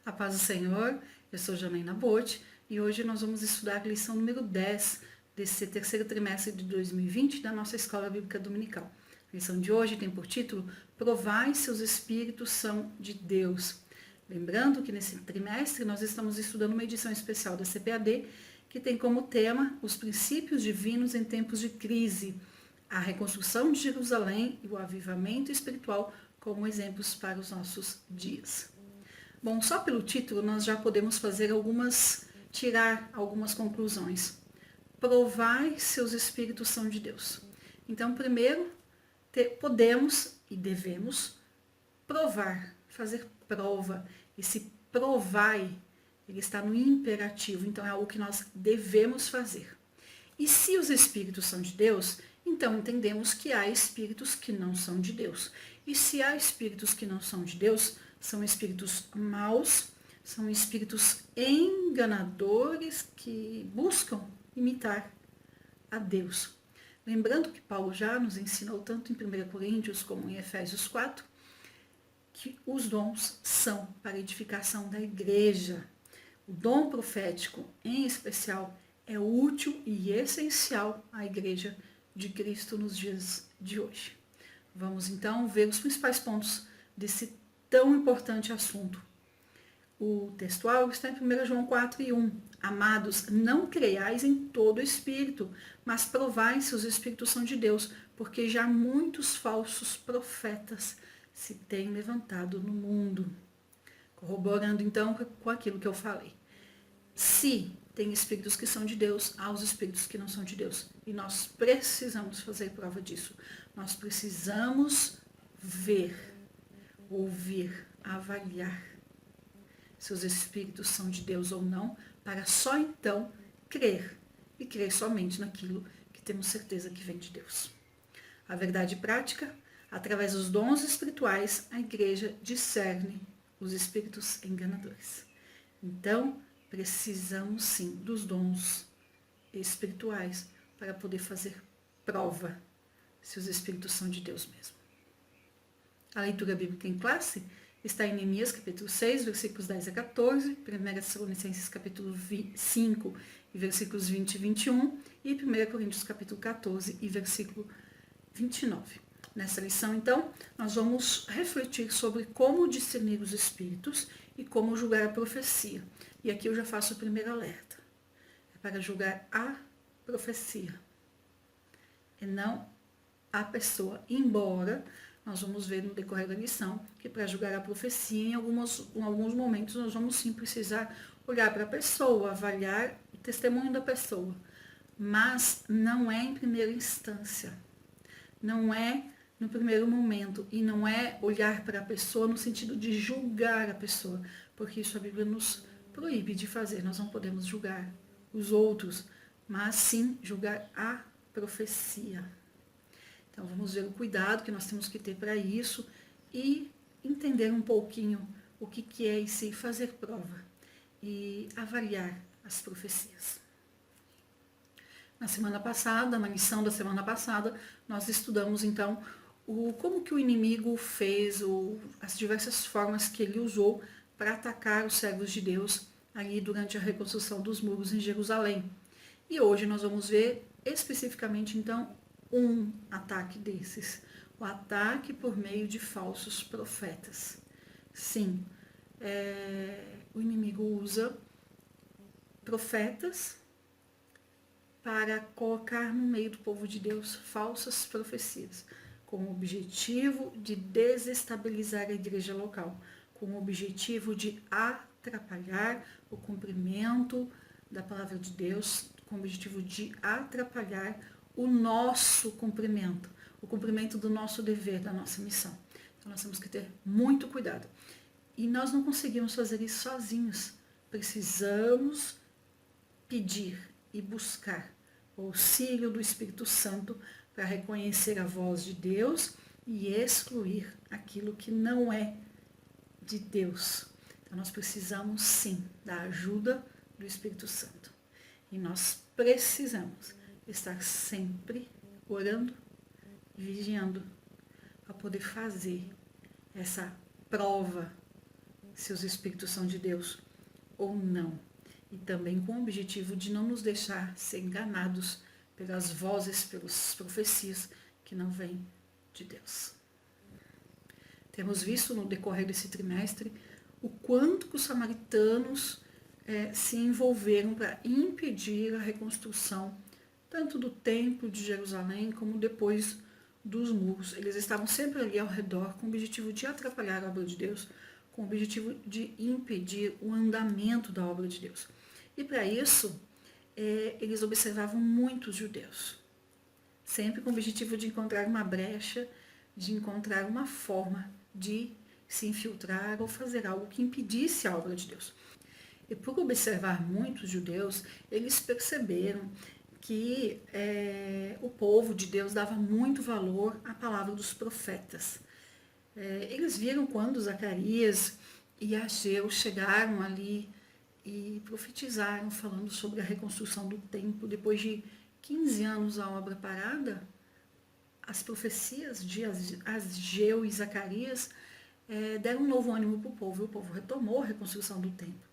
A paz do Senhor, eu sou Janaína Botti e hoje nós vamos estudar a lição número 10 desse terceiro trimestre de 2020 da nossa Escola Bíblica Dominical. A lição de hoje tem por título Provai se os Espíritos são de Deus. Lembrando que nesse trimestre nós estamos estudando uma edição especial da CPAD que tem como tema os princípios divinos em tempos de crise, a reconstrução de Jerusalém e o avivamento espiritual como exemplos para os nossos dias. Bom, só pelo título nós já podemos tirar algumas conclusões. Provai se os Espíritos são de Deus. Então, primeiro, podemos e devemos provar, fazer prova. Esse provai, ele está no imperativo, então é algo que nós devemos fazer. E se os Espíritos são de Deus, então entendemos que há Espíritos que não são de Deus. E se há Espíritos que não são de Deus, são espíritos maus, são espíritos enganadores que buscam imitar a Deus. Lembrando que Paulo já nos ensinou, tanto em 1 Coríntios como em Efésios 4, que os dons são para edificação da igreja. O dom profético, em especial, é útil e essencial à igreja de Cristo nos dias de hoje. Vamos então ver os principais pontos desse tão importante assunto. O textual está em 1 João 4:1. Amados, não creiais em todo espírito, mas provai se os espíritos são de Deus, porque já muitos falsos profetas se têm levantado no mundo. Corroborando então com aquilo que eu falei. Se tem espíritos que são de Deus, há os espíritos que não são de Deus. E nós precisamos fazer prova disso. Nós precisamos ver, ouvir, avaliar se os espíritos são de Deus ou não, para só então crer, e crer somente naquilo que temos certeza que vem de Deus. A verdade prática, através dos dons espirituais, a igreja discerne os espíritos enganadores. Então, precisamos sim dos dons espirituais para poder fazer prova se os espíritos são de Deus mesmo. A leitura bíblica em classe está em Neemias capítulo 6, versículos 10 a 14, 1 Tessalonicenses capítulo 5 e versículos 20 e 21 e 1 Coríntios capítulo 14 e versículo 29. Nessa lição, então, nós vamos refletir sobre como discernir os espíritos e como julgar a profecia. E aqui eu já faço o primeiro alerta. É para julgar a profecia e não a pessoa, embora nós vamos ver no decorrer da lição que para julgar a profecia, em alguns momentos nós vamos sim precisar olhar para a pessoa, avaliar o testemunho da pessoa, mas não é em primeira instância, não é no primeiro momento, e não é olhar para a pessoa no sentido de julgar a pessoa, porque isso a Bíblia nos proíbe de fazer. Nós não podemos julgar os outros, mas sim julgar a profecia. Então vamos ver o cuidado que nós temos que ter para isso e entender um pouquinho o que é isso e fazer prova e avaliar as profecias. Na semana passada, na lição da semana passada, nós estudamos então como que o inimigo fez, as diversas formas que ele usou para atacar os servos de Deus ali durante a reconstrução dos muros em Jerusalém. E hoje nós vamos ver especificamente então um ataque desses, o ataque por meio de falsos profetas. Sim, o inimigo usa profetas para colocar no meio do povo de Deus falsas profecias, com o objetivo de desestabilizar a igreja local, com o objetivo de atrapalhar o cumprimento da palavra de Deus, com o objetivo de atrapalhar o nosso cumprimento, o cumprimento do nosso dever, da nossa missão. Então nós temos que ter muito cuidado. E nós não conseguimos fazer isso sozinhos. Precisamos pedir e buscar o auxílio do Espírito Santo para reconhecer a voz de Deus e excluir aquilo que não é de Deus. Então nós precisamos sim da ajuda do Espírito Santo. E nós precisamos estar sempre orando e vigiando para poder fazer essa prova se os espíritos são de Deus ou não. E também com o objetivo de não nos deixar ser enganados pelas vozes, pelas profecias que não vêm de Deus. Temos visto no decorrer desse trimestre o quanto que os samaritanos se envolveram para impedir a reconstrução tanto do templo de Jerusalém como depois dos muros. Eles estavam sempre ali ao redor com o objetivo de atrapalhar a obra de Deus, com o objetivo de impedir o andamento da obra de Deus. E para isso, eles observavam muitos judeus, sempre com o objetivo de encontrar uma brecha, de encontrar uma forma de se infiltrar ou fazer algo que impedisse a obra de Deus. E por observar muitos judeus, eles perceberam que o povo de Deus dava muito valor à palavra dos profetas. Eles viram quando Zacarias e Ageu chegaram ali e profetizaram, falando sobre a reconstrução do templo. Depois de 15 anos a obra parada, as profecias de Ageu e Zacarias deram um novo ânimo para o povo, e o povo retomou a reconstrução do templo.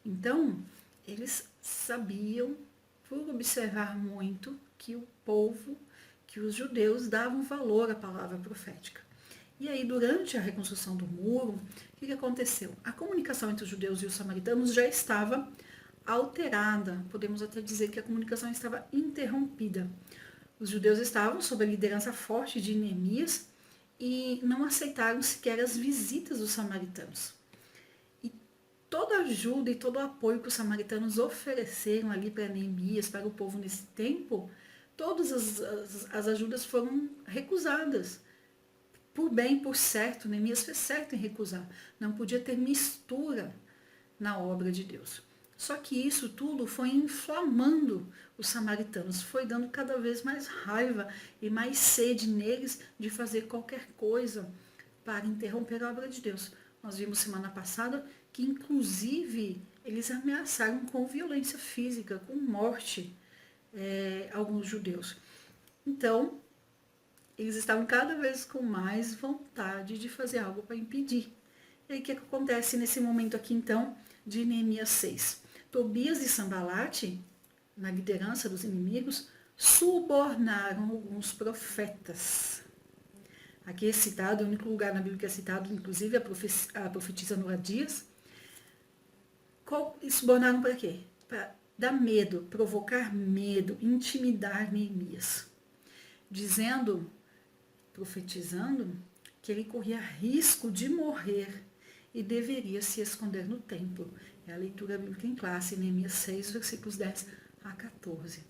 Então, eles sabiam, por observar muito, que o povo, que os judeus davam valor à palavra profética. E aí, durante a reconstrução do muro, o que aconteceu? A comunicação entre os judeus e os samaritanos já estava alterada, podemos até dizer que a comunicação estava interrompida. Os judeus estavam sob a liderança forte de Neemias e não aceitaram sequer as visitas dos samaritanos. E toda a ajuda e todo o apoio que os samaritanos ofereceram ali para Neemias, para o povo nesse tempo, todas as ajudas foram recusadas. Por bem, por certo, Neemias fez certo em recusar. Não podia ter mistura na obra de Deus. Só que isso tudo foi inflamando os samaritanos, foi dando cada vez mais raiva e mais sede neles de fazer qualquer coisa para interromper a obra de Deus. Nós vimos semana passada que, inclusive, eles ameaçaram com violência física, com morte, alguns judeus. Então, eles estavam cada vez com mais vontade de fazer algo para impedir. E aí o que acontece nesse momento aqui, então, de Neemias 6? Tobias e Sambalate, na liderança dos inimigos, subornaram alguns profetas. Aqui é citado, é o único lugar na Bíblia que é citado, inclusive a profetisa Noadias. Subornaram para quê? Para dar medo, provocar medo, intimidar Neemias, dizendo, profetizando, que ele corria risco de morrer e deveria se esconder no templo. É a leitura bíblica em classe, Neemias 6, versículos 10 a 14.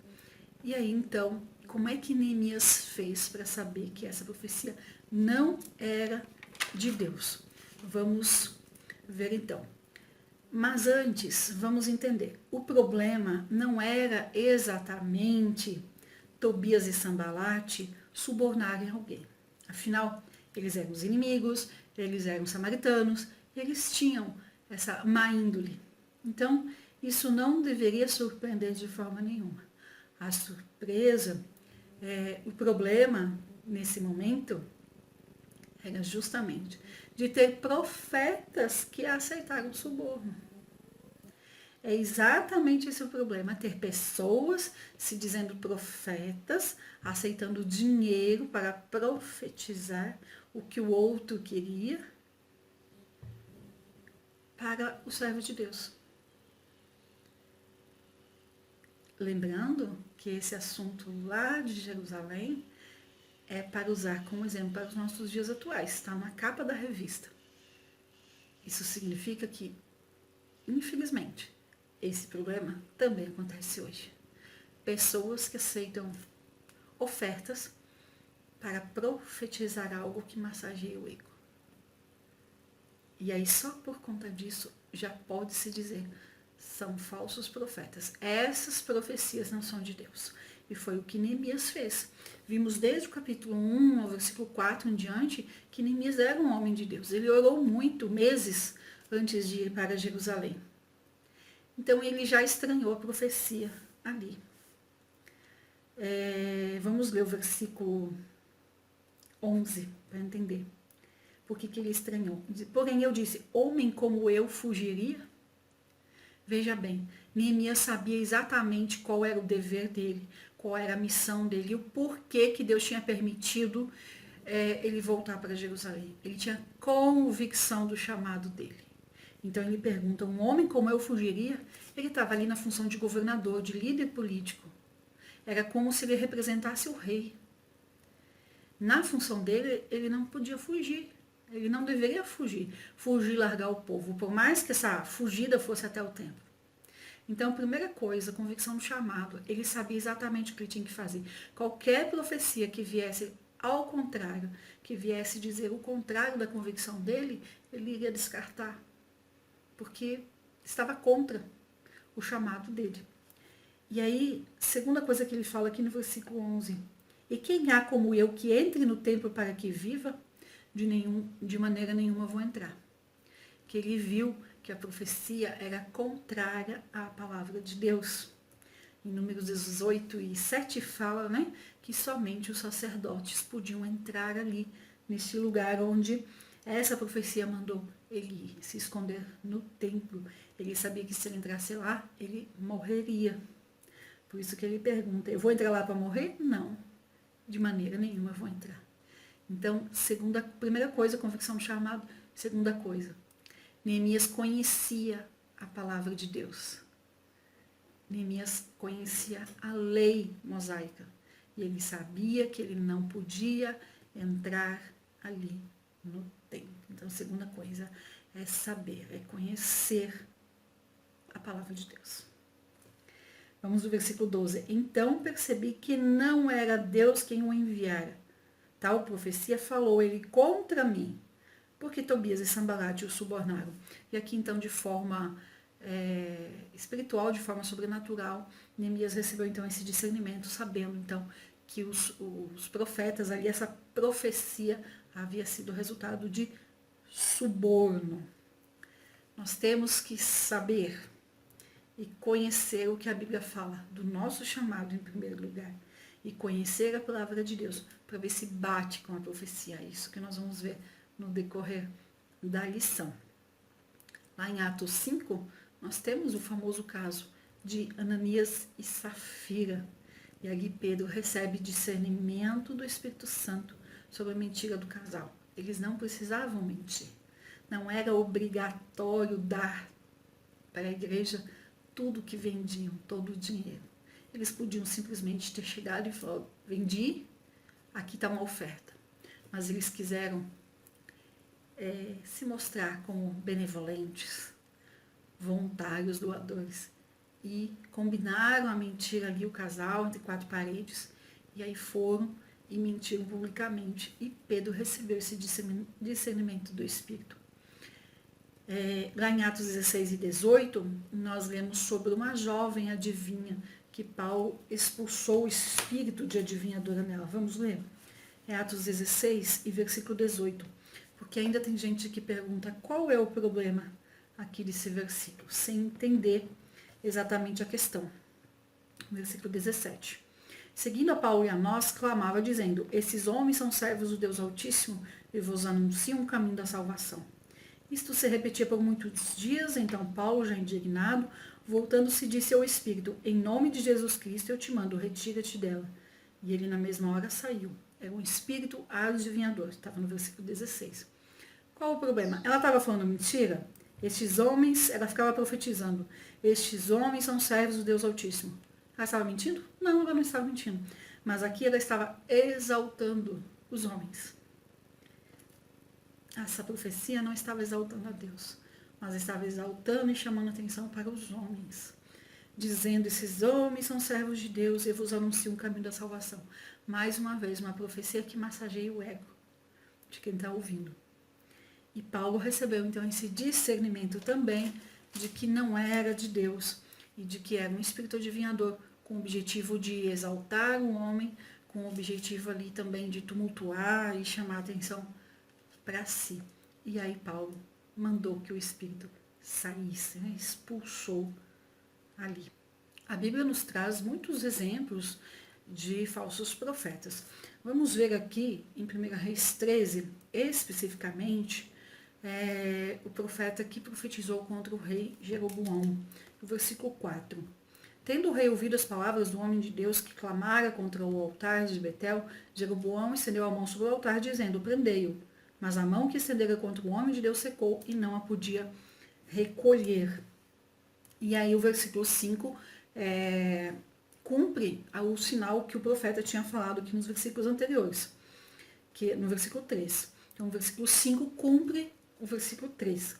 E aí, então, como é que Neemias fez para saber que essa profecia não era de Deus? Vamos ver, então. Mas antes, vamos entender. O problema não era exatamente Tobias e Sambalate subornarem alguém. Afinal, eles eram os inimigos, eles eram samaritanos, eles tinham essa má índole. Então, isso não deveria surpreender de forma nenhuma. A surpresa, o problema nesse momento era justamente de ter profetas que aceitaram o suborno. É exatamente esse o problema, ter pessoas se dizendo profetas, aceitando dinheiro para profetizar o que o outro queria para o servo de Deus. Lembrando que esse assunto lá de Jerusalém é para usar como exemplo para os nossos dias atuais, está na capa da revista. Isso significa que, infelizmente, esse problema também acontece hoje. Pessoas que aceitam ofertas para profetizar algo que massageia o ego. E aí, só por conta disso, já pode-se dizer, são falsos profetas. Essas profecias não são de Deus. E foi o que Neemias fez. Vimos desde o capítulo 1 ao versículo 4 em diante, que Neemias era um homem de Deus. Ele orou muito, meses, antes de ir para Jerusalém. Então, ele já estranhou a profecia ali. Vamos ler o versículo 11 para entender. por que ele estranhou. Porém eu disse, homem como eu fugiria? Veja bem, Neemias sabia exatamente qual era o dever dele, qual era a missão dele, e o porquê que Deus tinha permitido ele voltar para Jerusalém. Ele tinha convicção do chamado dele. Então ele pergunta, um homem como eu fugiria? Ele estava ali na função de governador, de líder político. Era como se ele representasse o rei. Na função dele, ele não podia fugir. Ele não deveria fugir. Fugir e largar o povo, por mais que essa fugida fosse até o templo. Então, a primeira coisa, a convicção do chamado. Ele sabia exatamente o que ele tinha que fazer. Qualquer profecia que viesse ao contrário, que viesse dizer o contrário da convicção dele, ele iria descartar. Porque estava contra o chamado dele. E aí, segunda coisa que ele fala aqui no versículo 11. E quem há como eu que entre no templo para que viva? De maneira nenhuma vou entrar. Que ele viu que a profecia era contrária à palavra de Deus. Em Números 18 e 7 fala, né, que somente os sacerdotes podiam entrar ali, nesse lugar onde essa profecia mandou ele se esconder no templo. Ele sabia que se ele entrasse lá, ele morreria. Por isso que ele pergunta, eu vou entrar lá para morrer? Não, de maneira nenhuma eu vou entrar. Então, primeira coisa, convicção do chamado. Segunda coisa, Neemias conhecia a palavra de Deus. Neemias conhecia a lei mosaica. E ele sabia que ele não podia entrar ali no templo. Então, a segunda coisa é saber, é conhecer a palavra de Deus. Vamos no versículo 12. Então percebi que não era Deus quem o enviara. Tal profecia falou ele contra mim, porque Tobias e Sambalate o subornaram. E aqui então de forma espiritual, de forma sobrenatural, Neemias recebeu então esse discernimento, sabendo então que os profetas ali, essa profecia havia sido resultado de suborno. Nós temos que saber e conhecer o que a Bíblia fala do nosso chamado em primeiro lugar. E conhecer a palavra de Deus, para ver se bate com a profecia. É isso que nós vamos ver no decorrer da lição. Lá em Atos 5, nós temos o famoso caso de Ananias e Safira. E ali Pedro recebe discernimento do Espírito Santo sobre a mentira do casal. Eles não precisavam mentir. Não era obrigatório dar para a igreja tudo que vendiam, todo o dinheiro. Eles podiam simplesmente ter chegado e falado, vendi, aqui está uma oferta. Mas eles quiseram se mostrar como benevolentes, voluntários, doadores. E combinaram a mentira ali, o casal, entre quatro paredes. E aí foram e mentiram publicamente. E Pedro recebeu esse discernimento do Espírito. Lá em Atos 16 e 18, nós lemos sobre uma jovem adivinha que Paulo expulsou o espírito de adivinhadora nela. Vamos ler? É Atos 16 e versículo 18. Porque ainda tem gente que pergunta qual é o problema aqui desse versículo, sem entender exatamente a questão. Versículo 17. Seguindo a Paulo e a nós, clamava dizendo, esses homens são servos do Deus Altíssimo e vos anunciam o caminho da salvação. Isto se repetia por muitos dias, então Paulo, já indignado, voltando-se, disse ao Espírito, em nome de Jesus Cristo eu te mando, retira-te dela. E ele na mesma hora saiu. Era um espírito adivinhador, estava no versículo 16. Qual o problema? Ela estava falando mentira? Estes homens, ela ficava profetizando, estes homens são servos do Deus Altíssimo. Ela estava mentindo? Não, ela não estava mentindo. Mas aqui ela estava exaltando os homens. Essa profecia não estava exaltando a Deus, mas estava exaltando e chamando atenção para os homens, dizendo, esses homens são servos de Deus e vos anunciam o caminho da salvação. Mais uma vez, uma profecia que massageia o ego de quem está ouvindo. E Paulo recebeu então esse discernimento também de que não era de Deus e de que era um espírito adivinhador com o objetivo de exaltar o homem, com o objetivo ali também de tumultuar e chamar atenção para si. E aí Paulo mandou que o espírito saísse, né? Expulsou ali. A Bíblia nos traz muitos exemplos de falsos profetas. Vamos ver aqui em 1 Reis 13, especificamente o profeta que profetizou contra o rei Jeroboão. O versículo 4. Tendo o rei ouvido as palavras do homem de Deus que clamara contra o altar de Betel, Jeroboão estendeu a mão sobre o altar, dizendo, prendei-o. Mas a mão que estendera contra o homem de Deus secou e não a podia recolher. E aí o versículo 5 cumpre o sinal que o profeta tinha falado aqui nos versículos anteriores, que no versículo 3. Então o versículo 5 cumpre o versículo 3.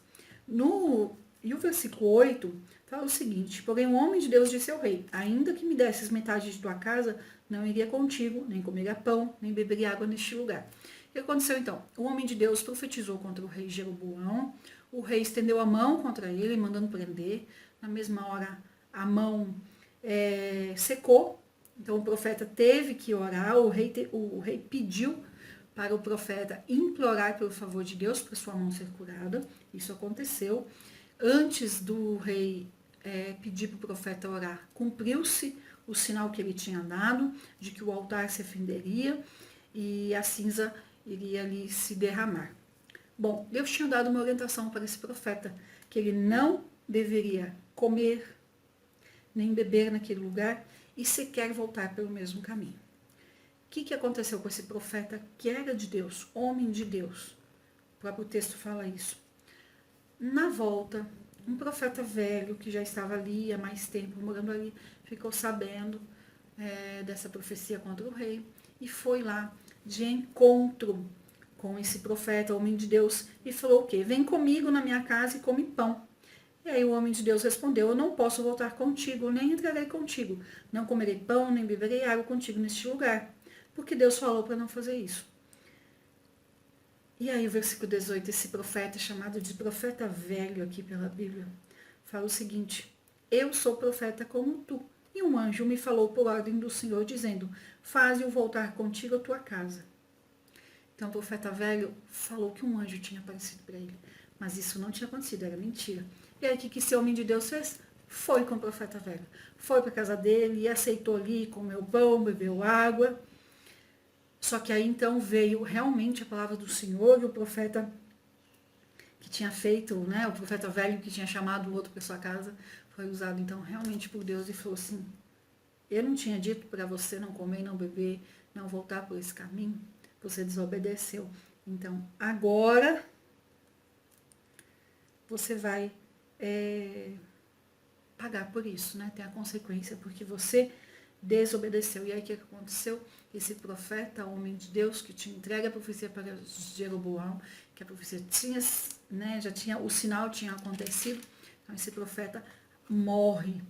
E o versículo 8 fala o seguinte, porém o homem de Deus disse ao rei, ainda que me desses metade de tua casa, não iria contigo, nem comeria pão, nem beberia água neste lugar. O que aconteceu então? O homem de Deus profetizou contra o rei Jeroboão, o rei estendeu a mão contra ele, mandando prender, na mesma hora a mão secou, então o profeta teve que orar, o rei pediu para o profeta implorar pelo favor de Deus para sua mão ser curada, isso aconteceu. Antes do rei pedir para o profeta orar, cumpriu-se o sinal que ele tinha dado, de que o altar se fenderia e a cinza iria ali se derramar. Bom, Deus tinha dado uma orientação para esse profeta, que ele não deveria comer, nem beber naquele lugar e sequer voltar pelo mesmo caminho. O que aconteceu com esse profeta que era de Deus, homem de Deus? O próprio texto fala isso. Na volta, um profeta velho que já estava ali há mais tempo, morando ali, ficou sabendo dessa profecia contra o rei e foi lá de encontro com esse profeta, homem de Deus, e falou o quê? Vem comigo na minha casa e come pão. E aí o homem de Deus respondeu, eu não posso voltar contigo, nem entrarei contigo. Não comerei pão, nem beberei água contigo neste lugar. Porque Deus falou para não fazer isso. E aí o versículo 18, esse profeta, chamado de profeta velho aqui pela Bíblia, fala o seguinte, eu sou profeta como tu, e um anjo me falou por ordem do Senhor, dizendo, faze-o voltar contigo à tua casa. Então o profeta velho falou que um anjo tinha aparecido para ele, mas isso não tinha acontecido, era mentira. E aí o que esse homem de Deus fez? Foi com o profeta velho, foi para a casa dele e aceitou ali, comeu pão, bebeu água. Só que aí então veio realmente a palavra do Senhor e o profeta que tinha feito, o profeta velho que tinha chamado o outro para sua casa, foi usado então realmente por Deus e falou assim, eu não tinha dito para você não comer, não beber, não voltar por esse caminho, você desobedeceu. Então agora você vai pagar por isso, Tem a consequência, porque você desobedeceu. E aí o que aconteceu? Esse profeta, homem de Deus, que tinha entregue a profecia para Jeroboão, que a profecia tinha, o sinal tinha acontecido, então esse profeta morre.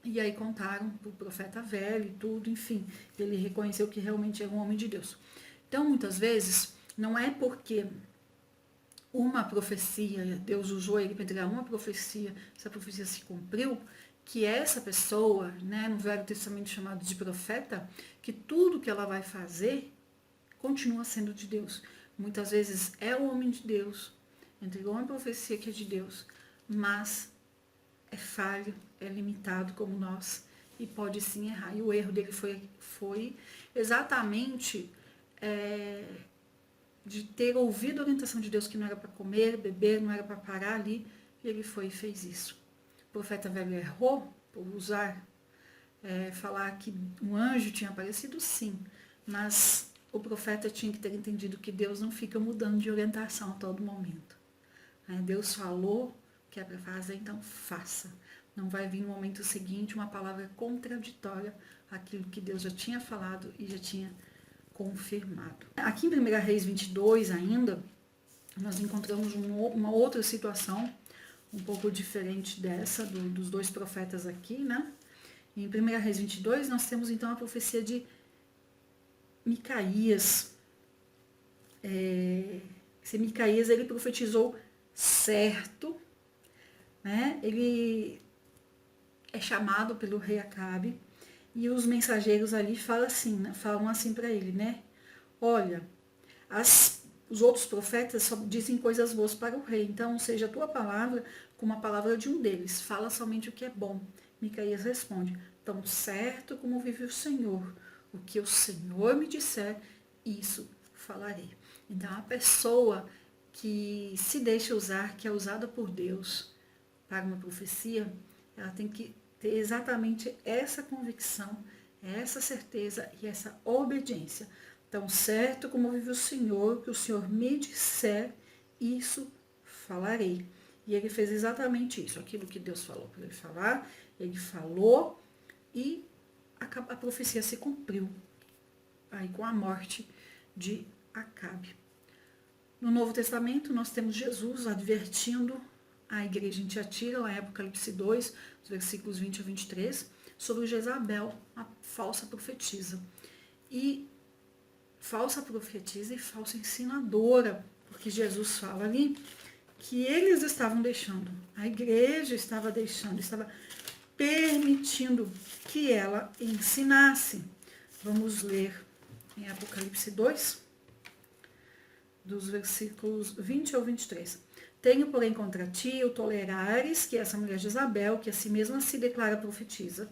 E aí contaram para o profeta velho e tudo, enfim, ele reconheceu que realmente era um homem de Deus. Então, muitas vezes, não é porque uma profecia, Deus usou ele para entregar uma profecia, essa profecia se cumpriu, que essa pessoa, no Velho Testamento chamado de profeta, que tudo que ela vai fazer continua sendo de Deus. Muitas vezes é o homem de Deus, entregou uma profecia que é de Deus, mas é falho, é limitado como nós e pode sim errar. E o erro dele foi exatamente de ter ouvido a orientação de Deus que não era para comer, beber, não era para parar ali, e ele foi e fez isso. O profeta velho errou por falar que um anjo tinha aparecido, sim, mas o profeta tinha que ter entendido que Deus não fica mudando de orientação a todo momento. Deus falou que é para fazer, então faça. Não vai vir no momento seguinte uma palavra contraditória àquilo que Deus já tinha falado e já tinha confirmado. Aqui em 1 Reis 22 ainda, nós encontramos uma outra situação um pouco diferente dessa, dos dois profetas aqui, Em 1 Reis 22, nós temos então a profecia de Micaías. Esse Micaías, ele profetizou certo, Ele é chamado pelo rei Acabe, e os mensageiros ali falam assim para ele, Olha, os outros profetas só dizem coisas boas para o rei, então seja a tua palavra como a palavra de um deles, fala somente o que é bom. Micaías responde, tão certo como vive o Senhor, o que o Senhor me disser, isso falarei. Então, a pessoa que se deixa usar, que é usada por Deus para uma profecia, ela tem que ter exatamente essa convicção, essa certeza e essa obediência. Tão certo como vive o Senhor, que o Senhor me disser, isso falarei. E ele fez exatamente isso, aquilo que Deus falou para ele falar, ele falou e a profecia se cumpriu aí com a morte de Acabe. No Novo Testamento, nós temos Jesus advertindo a igreja em Tiatira, lá em Apocalipse 2, os versículos 20 a 23, sobre Jezabel, a falsa profetisa. E falsa profetisa e falsa ensinadora, porque Jesus fala ali que eles estavam deixando, a igreja estava deixando, estava permitindo que ela ensinasse. Vamos ler em Apocalipse 2, dos versículos 20 ao 23. Tenho, porém, contra ti o tolerares que essa mulher Jezabel, que a si mesma se declara profetiza,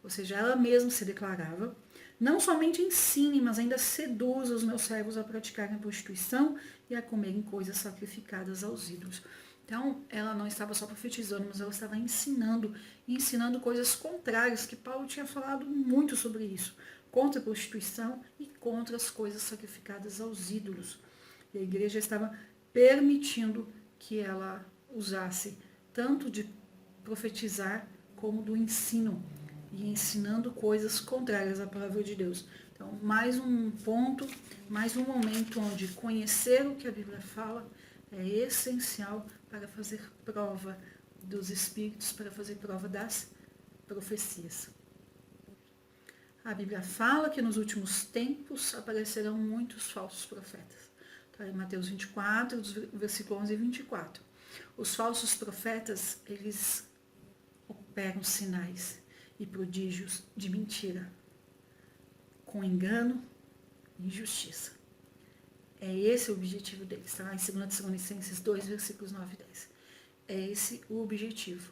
ou seja, ela mesma se declarava, não somente ensine, mas ainda seduza os meus servos a praticarem a prostituição e a comerem coisas sacrificadas aos ídolos. Então, ela não estava só profetizando, mas ela estava ensinando coisas contrárias, que Paulo tinha falado muito sobre isso, contra a prostituição e contra as coisas sacrificadas aos ídolos. E a igreja estava permitindo que ela usasse tanto de profetizar como do ensino, e ensinando coisas contrárias à palavra de Deus. Então, mais um ponto, mais um momento onde conhecer o que a Bíblia fala é essencial para fazer prova dos Espíritos, para fazer prova das profecias. A Bíblia fala que nos últimos tempos aparecerão muitos falsos profetas. Está em Mateus 24, versículo 11 e 24. Os falsos profetas, eles operam sinais e prodígios de mentira, com engano e injustiça. É esse o objetivo deles, está em 2 Tessalonicenses 2, versículos 9 e 10. É esse o objetivo,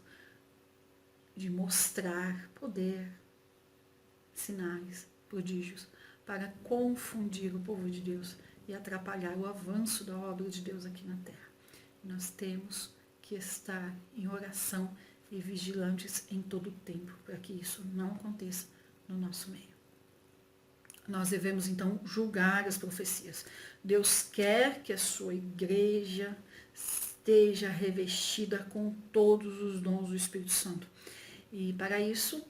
de mostrar poder, sinais, prodígios, para confundir o povo de Deus e atrapalhar o avanço da obra de Deus aqui na terra. Nós temos que estar em oração e vigilantes em todo o tempo, para que isso não aconteça no nosso meio. Nós devemos, então, julgar as profecias. Deus quer que a sua igreja esteja revestida com todos os dons do Espírito Santo. E, para isso,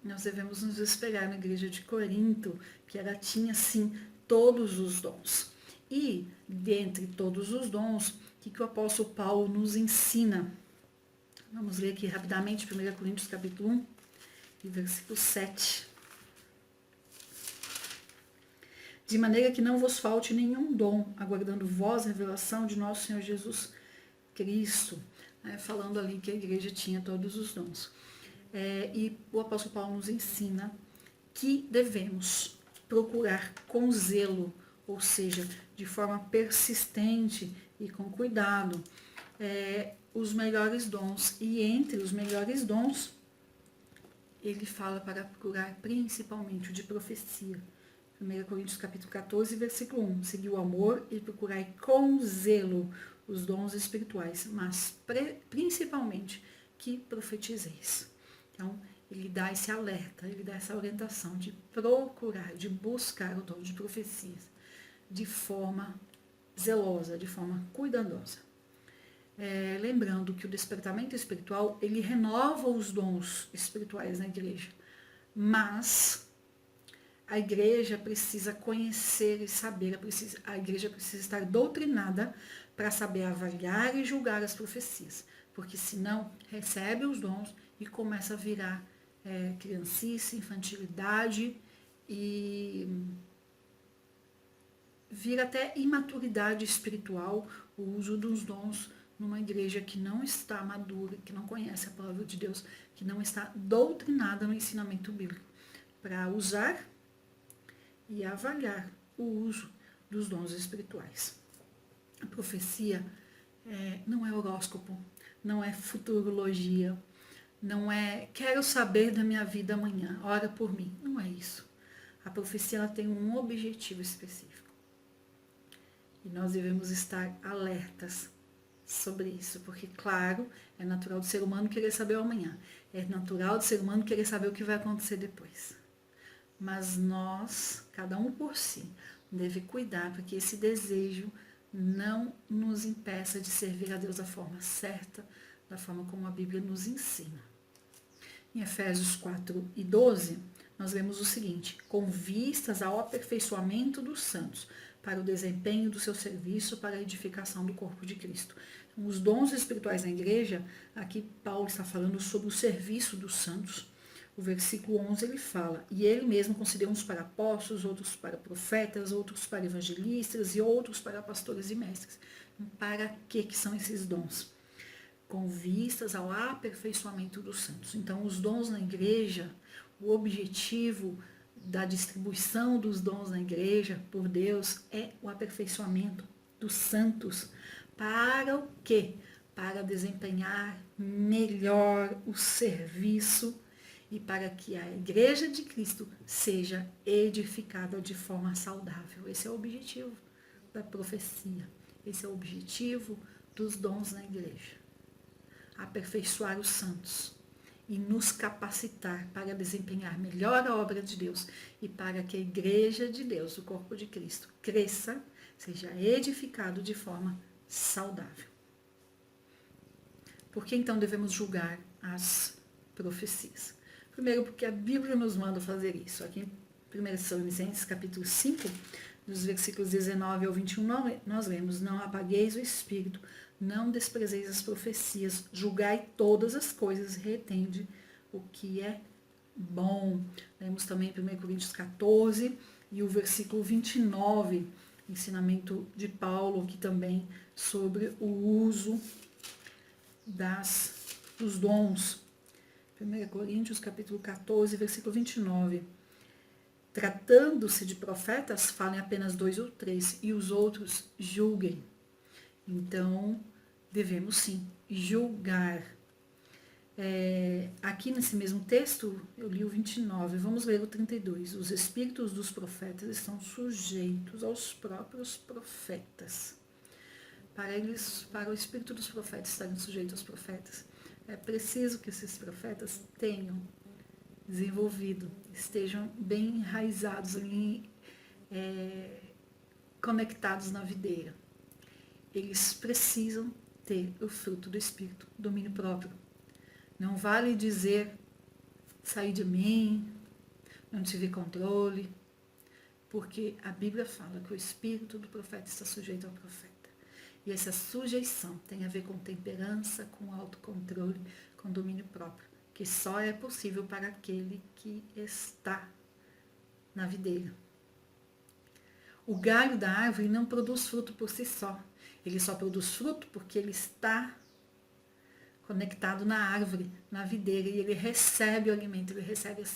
nós devemos nos espelhar na igreja de Corinto, que ela tinha, sim, todos os dons. E, dentre todos os dons, o que o apóstolo Paulo nos ensina? Vamos ler aqui rapidamente, 1 Coríntios capítulo 1, e versículo 7. De maneira que não vos falte nenhum dom, aguardando vós a revelação de nosso Senhor Jesus Cristo. Falando ali que a igreja tinha todos os dons. E o apóstolo Paulo nos ensina que devemos procurar com zelo, ou seja, de forma persistente e com cuidado, os melhores dons. E entre os melhores dons, ele fala para procurar principalmente o de profecia. 1 Coríntios capítulo 14, versículo 1. Seguir o amor e procurai com zelo os dons espirituais, mas principalmente que profetizeis. Então, ele dá esse alerta, ele dá essa orientação de procurar, de buscar o dom de profecias de forma zelosa, de forma cuidadosa. Lembrando que o despertamento espiritual, ele renova os dons espirituais na igreja, mas a igreja precisa conhecer e saber, a igreja precisa estar doutrinada para saber avaliar e julgar as profecias, porque senão recebe os dons e começa a virar criancice, infantilidade e vira até imaturidade espiritual o uso dos dons numa igreja que não está madura, que não conhece a palavra de Deus, que não está doutrinada no ensinamento bíblico, para usar e avaliar o uso dos dons espirituais. A profecia não é horóscopo, não é futurologia, não é quero saber da minha vida amanhã, ora por mim. Não é isso. A profecia ela tem um objetivo específico. E nós devemos estar alertas sobre isso, porque, claro, é natural do ser humano querer saber o amanhã. É natural do ser humano querer saber o que vai acontecer depois. Mas nós, cada um por si, deve cuidar para que esse desejo não nos impeça de servir a Deus da forma certa, da forma como a Bíblia nos ensina. Em Efésios 4:12, nós vemos o seguinte: com vistas ao aperfeiçoamento dos santos, para o desempenho do seu serviço, para a edificação do corpo de Cristo. Então, os dons espirituais na igreja, aqui Paulo está falando sobre o serviço dos santos. O versículo 11 ele fala: e ele mesmo concedeu uns para apóstolos, outros para profetas, outros para evangelistas e outros para pastores e mestres. Para que são esses dons? Com vistas ao aperfeiçoamento dos santos. Então, os dons na igreja, o objetivo da distribuição dos dons na igreja por Deus é o aperfeiçoamento dos santos. Para o quê? Para desempenhar melhor o serviço e para que a igreja de Cristo seja edificada de forma saudável. Esse é o objetivo da profecia. Esse é o objetivo dos dons na igreja. Aperfeiçoar os santos e nos capacitar para desempenhar melhor a obra de Deus e para que a igreja de Deus, o corpo de Cristo, cresça, seja edificado de forma saudável. Por que então devemos julgar as profecias? Primeiro, porque a Bíblia nos manda fazer isso. Aqui em 1 Tessalonicenses, capítulo 5, dos versículos 19 ao 21, nós lemos: não apagueis o espírito, não desprezeis as profecias, julgai todas as coisas, retende o que é bom. Lemos também 1 Coríntios 14 e o versículo 29, ensinamento de Paulo aqui também sobre o uso dos dons. 1 Coríntios capítulo 14, versículo 29. Tratando-se de profetas, falem apenas 2 ou 3, e os outros julguem. Então, devemos sim julgar. Aqui nesse mesmo texto, eu li o 29, vamos ler o 32. Os espíritos dos profetas estão sujeitos aos próprios profetas. Para o espírito dos profetas estarem sujeitos aos profetas, é preciso que esses profetas tenham desenvolvido, estejam bem enraizados, conectados na videira. Eles precisam ter o fruto do Espírito, domínio próprio. Não vale dizer, sair de mim, não tive controle, porque a Bíblia fala que o Espírito do profeta está sujeito ao profeta. E essa sujeição tem a ver com temperança, com autocontrole, com domínio próprio, que só é possível para aquele que está na videira. O galho da árvore não produz fruto por si só. Ele só produz fruto porque ele está conectado na árvore, na videira, e ele recebe o alimento, ele recebe a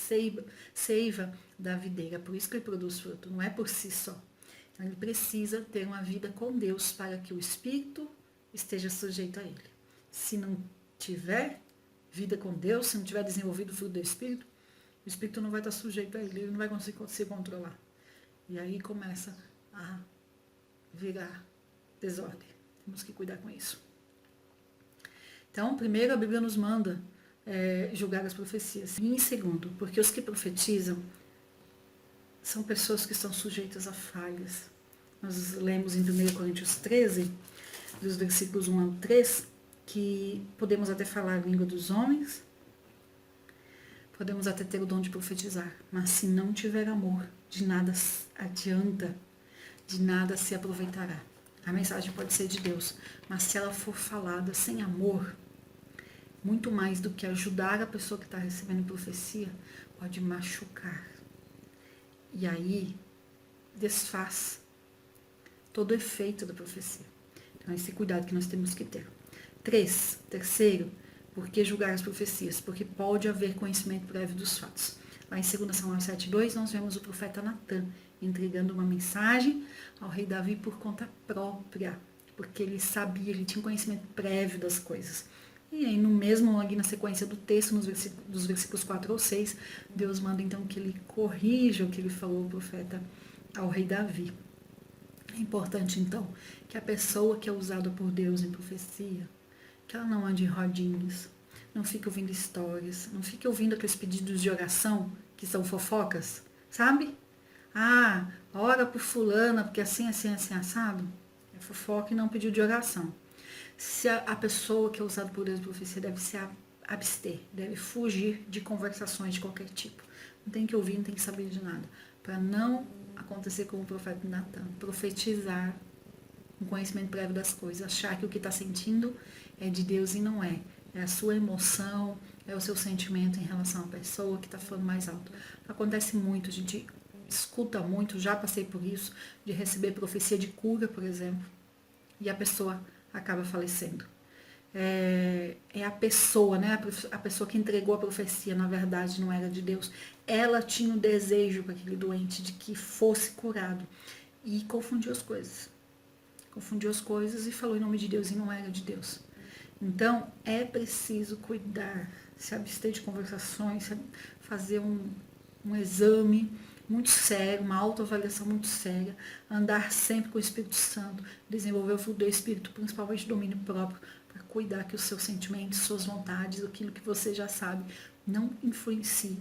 seiva da videira. Por isso que ele produz fruto, não é por si só. Então, ele precisa ter uma vida com Deus para que o Espírito esteja sujeito a ele. Se não tiver vida com Deus, se não tiver desenvolvido o fruto do Espírito, o Espírito não vai estar sujeito a ele, ele não vai conseguir se controlar. E aí começa a virar desordem. Temos que cuidar com isso. Então, primeiro, a Bíblia nos manda julgar as profecias. E em segundo, porque os que profetizam são pessoas que estão sujeitas a falhas. Nós lemos em 1 Coríntios 13, dos versículos 1 ao 3, que podemos até falar a língua dos homens, podemos até ter o dom de profetizar, mas se não tiver amor, de nada adianta, de nada se aproveitará. A mensagem pode ser de Deus, mas se ela for falada sem amor, muito mais do que ajudar a pessoa que está recebendo profecia, pode machucar. E aí, desfaz todo o efeito da profecia. Então, esse cuidado que nós temos que ter. Terceiro, por que julgar as profecias? Porque pode haver conhecimento prévio dos fatos. Lá em 2 Samuel 7:2, nós vemos o profeta Natã entregando uma mensagem ao rei Davi por conta própria, porque ele sabia, ele tinha conhecimento prévio das coisas. E aí, ali na sequência do texto, dos versículos 4 ou 6, Deus manda então que ele corrija o que ele falou, o profeta, ao rei Davi. É importante, então, que a pessoa que é usada por Deus em profecia, que ela não ande em rodinhas, não fique ouvindo histórias, não fique ouvindo aqueles pedidos de oração que são fofocas, sabe? Ah, ora por fulana, porque assim, assim, assim, assado. É fofoca e não pedido de oração. Se a pessoa que é usada por Deus em profecia deve se abster, deve fugir de conversações de qualquer tipo. Não tem que ouvir, não tem que saber de nada. Para não acontecer como o profeta Natan, profetizar um conhecimento prévio das coisas, achar que o que está sentindo é de Deus e não é. É a sua emoção, é o seu sentimento em relação à pessoa que está falando mais alto. Acontece muito, a gente escuta muito, já passei por isso, de receber profecia de cura, por exemplo, e a pessoa acaba falecendo. É a pessoa, né? A pessoa que entregou a profecia, na verdade, não era de Deus. Ela tinha o desejo para aquele doente de que fosse curado e confundiu as coisas. Confundiu as coisas e falou em nome de Deus e não era de Deus. Então, é preciso cuidar, se abster de conversações, fazer um exame muito sério, uma autoavaliação muito séria, andar sempre com o Espírito Santo, desenvolver o fruto do Espírito, principalmente domínio próprio, para cuidar que os seus sentimentos, suas vontades, aquilo que você já sabe, não influencie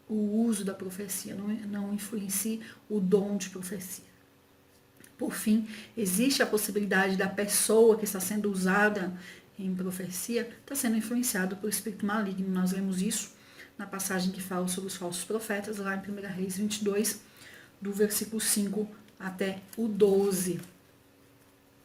o uso da profecia, não influencie o dom de profecia. Por fim, existe a possibilidade da pessoa que está sendo usada em profecia estar sendo influenciada por espírito maligno. Nós lemos isso na passagem que fala sobre os falsos profetas, lá em 1 Reis 22, do versículo 5 até o 12.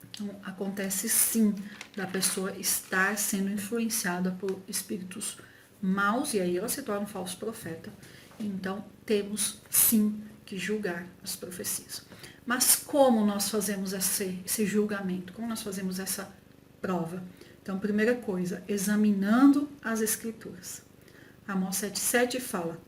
Então, acontece sim da pessoa estar sendo influenciada por espíritos maus, e aí ela se torna um falso profeta. Então, temos sim que julgar as profecias. Mas como nós fazemos esse julgamento? Como nós fazemos essa prova? Então, primeira coisa, examinando as escrituras. Amós 7,7 fala: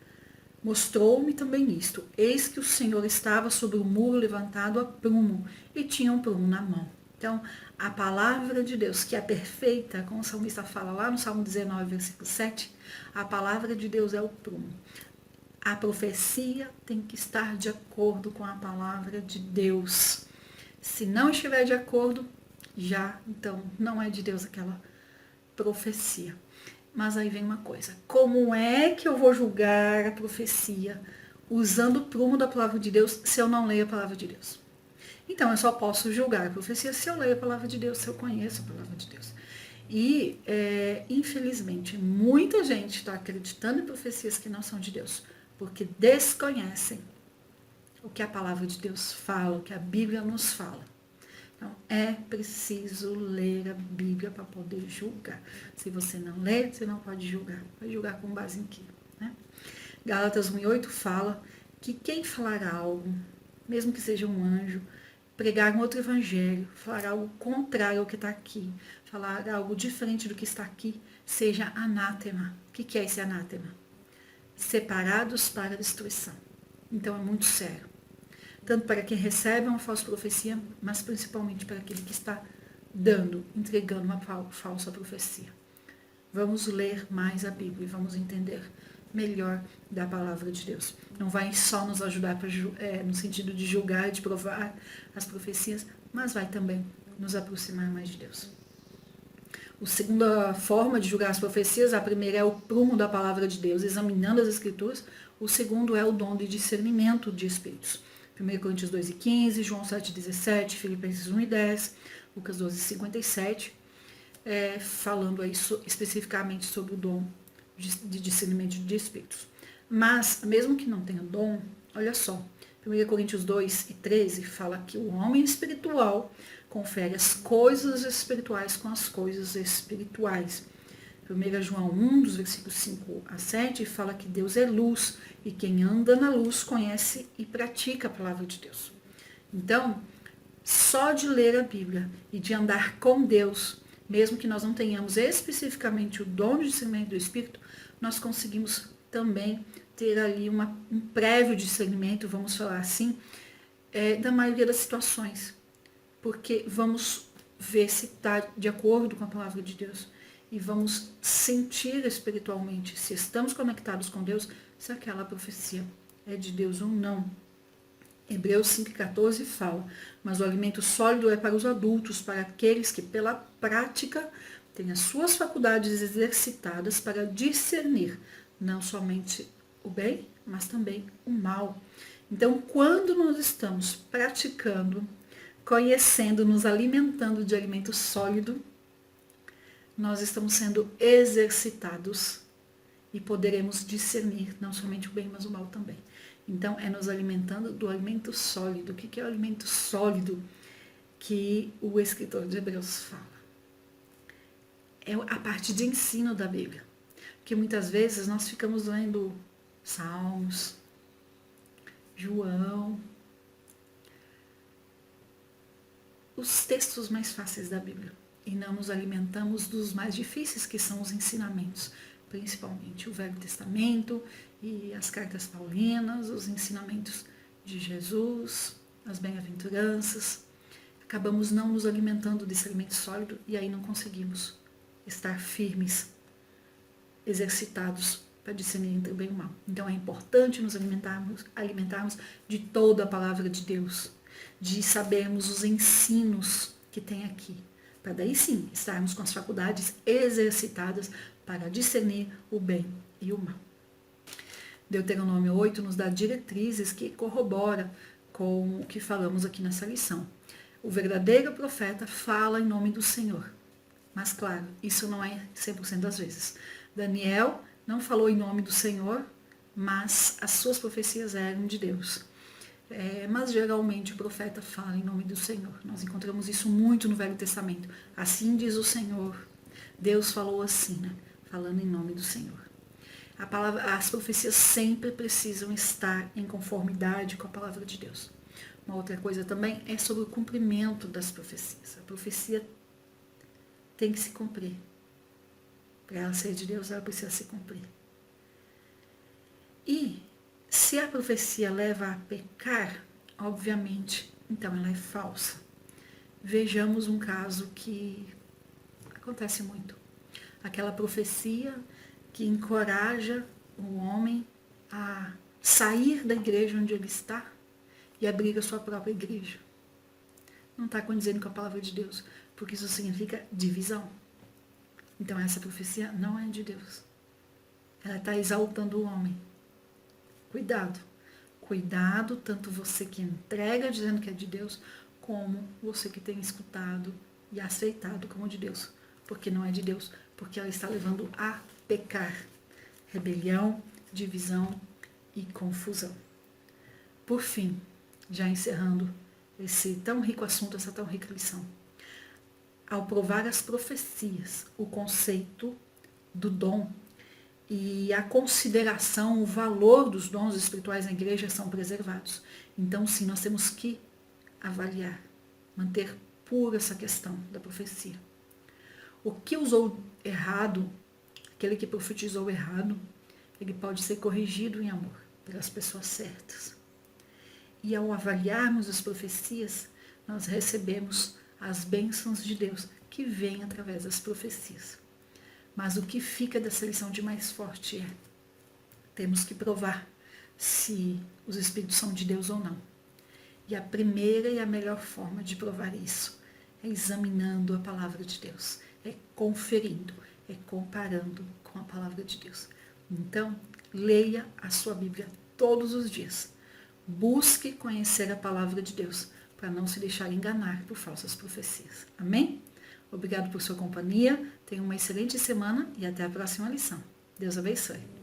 mostrou-me também isto, eis que o Senhor estava sobre o muro levantado a prumo, e tinha um prumo na mão. Então, a palavra de Deus, que é perfeita, como o salmista fala lá no Salmo 19, versículo 7, a palavra de Deus é o prumo. A profecia tem que estar de acordo com a palavra de Deus. Se não estiver de acordo, já, então, não é de Deus aquela profecia. Mas aí vem uma coisa, como é que eu vou julgar a profecia usando o prumo da palavra de Deus se eu não leio a palavra de Deus? Então, eu só posso julgar a profecia se eu leio a palavra de Deus, se eu conheço a palavra de Deus. E, infelizmente, muita gente está acreditando em profecias que não são de Deus, porque desconhecem o que a palavra de Deus fala, o que a Bíblia nos fala. Então, é preciso ler a Bíblia para poder julgar. Se você não lê, você não pode julgar. Vai julgar com base em quê? Né? Gálatas 1,8 fala que quem falar algo, mesmo que seja um anjo, pregar um outro evangelho, falar algo contrário ao que está aqui, falar algo diferente do que está aqui, seja anátema. O que é esse anátema? Separados para a destruição. Então é muito sério. Tanto para quem recebe uma falsa profecia, mas principalmente para aquele que está entregando uma falsa profecia. Vamos ler mais a Bíblia e vamos entender melhor da palavra de Deus. Não vai só nos ajudar no sentido de julgar, de provar as profecias, mas vai também nos aproximar mais de Deus. A segunda forma de julgar as profecias, a primeira é o prumo da palavra de Deus, examinando as escrituras. O segundo é o dom de discernimento de espíritos. 1 Coríntios 2,15, João 7,17, Filipenses 1,10, Lucas 12,57, falando aí especificamente sobre o dom de discernimento de espíritos. Mas, mesmo que não tenha dom, olha só, 1 Coríntios 2,13 fala que o homem espiritual confere as coisas espirituais com as coisas espirituais. 1 João 1, dos versículos 5 a 7, fala que Deus é luz e quem anda na luz conhece e pratica a palavra de Deus. Então, só de ler a Bíblia e de andar com Deus, mesmo que nós não tenhamos especificamente o dom de discernimento do Espírito, nós conseguimos também ter ali um prévio discernimento, vamos falar assim, da maioria das situações. Porque vamos ver se está de acordo com a palavra de Deus. E vamos sentir espiritualmente se estamos conectados com Deus, se aquela profecia é de Deus ou não. Hebreus 5,14 fala, mas o alimento sólido é para os adultos, para aqueles que pela prática têm as suas faculdades exercitadas para discernir não somente o bem, mas também o mal. Então, quando nós estamos praticando, conhecendo, nos alimentando de alimento sólido, nós estamos sendo exercitados e poderemos discernir não somente o bem, mas o mal também. Então, é nos alimentando do alimento sólido. O que é o alimento sólido que o escritor de Hebreus fala? É a parte de ensino da Bíblia. Porque muitas vezes nós ficamos lendo Salmos, João, os textos mais fáceis da Bíblia. E não nos alimentamos dos mais difíceis, que são os ensinamentos. Principalmente o Velho Testamento e as cartas paulinas, os ensinamentos de Jesus, as bem-aventuranças. Acabamos não nos alimentando desse alimento sólido e aí não conseguimos estar firmes, exercitados para discernir entre o bem e o mal. Então é importante nos alimentarmos de toda a palavra de Deus, de sabermos os ensinos que tem aqui, para daí sim estarmos com as faculdades exercitadas para discernir o bem e o mal. Deuteronômio 8 nos dá diretrizes que corrobora com o que falamos aqui nessa lição. O verdadeiro profeta fala em nome do Senhor. Mas claro, isso não é 100% das vezes. Daniel não falou em nome do Senhor, mas as suas profecias eram de Deus. Mas geralmente o profeta fala em nome do Senhor. Nós encontramos isso muito no Velho Testamento. Assim diz o Senhor. Deus falou assim, né? Falando em nome do Senhor. As profecias sempre precisam estar em conformidade com a palavra de Deus. Uma outra coisa também é sobre o cumprimento das profecias. A profecia tem que se cumprir. Para ela ser de Deus, ela precisa se cumprir. E se a profecia leva a pecar, obviamente, então ela é falsa. Vejamos um caso que acontece muito. Aquela profecia que encoraja o homem a sair da igreja onde ele está e abrir a sua própria igreja. Não está condizendo com a palavra de Deus, porque isso significa divisão. Então essa profecia não é de Deus. Ela está exaltando o homem. Cuidado. Cuidado, tanto você que entrega dizendo que é de Deus, como você que tem escutado e aceitado como de Deus. Porque não é de Deus, porque ela está levando a pecar. Rebelião, divisão e confusão. Por fim, já encerrando esse tão rico assunto, essa tão rica lição. Ao provar as profecias, o conceito do dom e a consideração, o valor dos dons espirituais na igreja são preservados. Então, sim, nós temos que avaliar, manter pura essa questão da profecia. O que usou errado, aquele que profetizou errado, ele pode ser corrigido em amor pelas pessoas certas. E ao avaliarmos as profecias, nós recebemos as bênçãos de Deus que vêm através das profecias. Mas o que fica dessa lição de mais forte é: temos que provar se os Espíritos são de Deus ou não. E a primeira e a melhor forma de provar isso é examinando a palavra de Deus, é conferindo, é comparando com a palavra de Deus. Então, leia a sua Bíblia todos os dias. Busque conhecer a palavra de Deus, para não se deixar enganar por falsas profecias. Amém? Obrigado por sua companhia, tenha uma excelente semana e até a próxima lição. Deus abençoe.